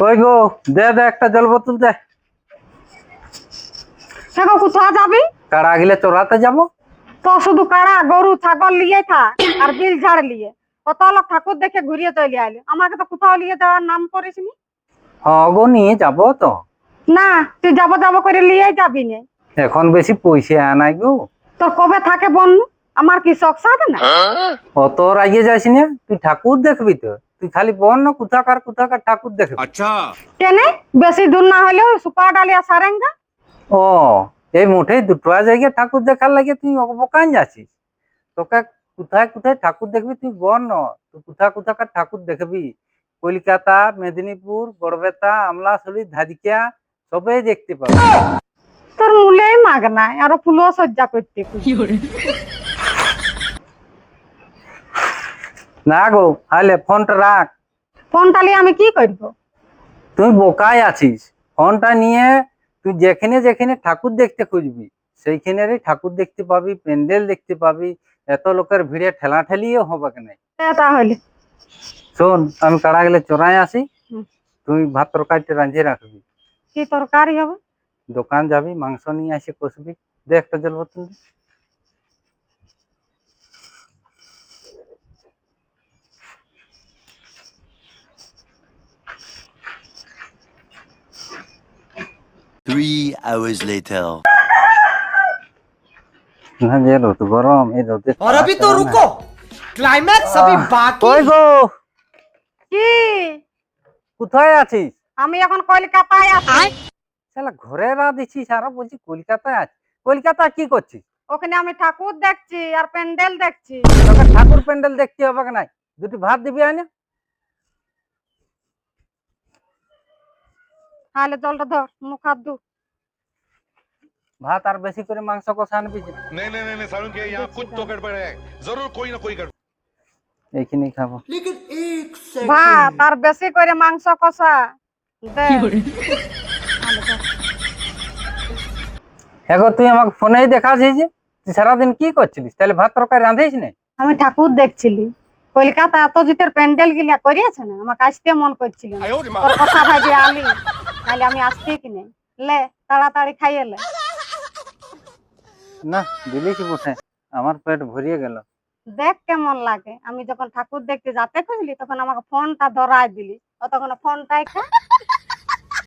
কই গো, দে দে একটা জল বোতল দে। সেগো কোথায় যাবি? কাড়া গিলে চড়াতে যাব। তো শুধু কাড়া গরু ছাগল নিয়ে থাক আর বিল ঝাড় নিয়ে কত লোক ঠাকুর দেখে ঘুরিয়ে চলে আইলে, আমাকে তো কোথাও নিয়ে যাওয়ার নাম করিসনি। হ্যাঁ গো, নিয়ে যাব তো। না, তুই যাবো যাবো করে নিয়ে যাবি না। এখন বেশি পয়সা নাই গো। তোর কবে থাকে বন্য? আমার কি শখ সাধে না? অত রাগিয়ে যাস না, তুই ঠাকুর দেখবি তো। তুই খালি বল না কোথাকার কোথাকার ঠাকুর দেখবি। अच्छा। কেনে বেশি দূর না হলেও সুপা ডালিয়া সারেঙ্গা। ও, এই মোটেই দুটো জায়গায় ঠাকুর দেখার লাগে তুই অবকান যাচ্ছিস। তোকে কোথায় কোথায় ঠাকুর দেখবি তুই বল না। তুই কোথাকার ঠাকুর দেখবি। কলকাতা, মেদিনীপুর, গড়বেতা, আমলাশলি, ধাদিকা সবই দেখতে পাবি। তোর মূলেই মাগ নাই, আরো ফুলও সজ্জা করতে কই। না গো, আলে ফোনটা রাখ। ফোনটা নিয়ে আমি কি করবো? তুই বোকায় আছিস। ফোনটা নিয়ে তুই যেখানে যেখানে ঠাকুর দেখতে খুঁজবি সেইখানেরই ঠাকুর দেখতে পাবি, প্যান্ডেল দেখতে পাবি। এত লোকের ভিড়ে ঠেলা ঠেলিও হবে না। তাহলে শোন, আমি কাড়া গেলে চড়াই আসি। হুম। তুই ভাত তরকারিটা রাঁধিয়ে রাখবি। কি তরকারি হবে? দোকান যাবি, মাংস নিয়ে আসি কষবি। দে একটা জল বোতল দে। Three hours later. না যে রোদ গরম, এই রোদে और अभी तो रुको, क्लाइमैक्स अभी बाकी। কই গো, কি? কোথায় আছিস? আমি এখন কলকাতায় আছি। শালা ঘরে দিছিস আর বলছি কলকাতায় আছিস। কলকাতা কি করছিস? ওখানে আমি ঠাকুর দেখছি আর প্যান্ডেল দেখছি। তোকে ঠাকুর প্যান্ডেল দেখতে হবে নাই? দুটি ভাত দিবি আনে। তাহলে জলটা ধর, মুখ হাত ধু। ভাত আর বেশি করে মাংস কষা আনবি যে। नहीं नहीं नहीं नहीं सारुण के यहाँ कुछ तो गड़बड़ है। जरूर कोई ना कोई गड़बड़। এইখানেই খাবো। लेकिन एक ভাত আর বেশি করে মাংস কষা দে। এখন তুই আমাকে ফোনেই দেখাছিস যে তুই সারাদিন কি করছিলিস? তাহলে ভাত তরকারি রাঁধিস না? আমি ঠাকুর দেখছিলি। কলকাতা এত জিতের প্যান্ডেল গিলা করিয়েছে না, আমাকে আসতে মন করছিল না। তোর কথা ভাবি আলি, নাহলে আমি আসতে কি নেই। লে তাড়াতাড়ি খাইয়ে লে। না দিলিস বসে, আমার পেট ভরিয়ে গেল। দেখ কেমন লাগে, আমি যখন ঠাকুর দেখতে যাতে খুঁজলি তখন আমাকে ফোনটা ধরাই দিলি, তখন ফোনটাই খা।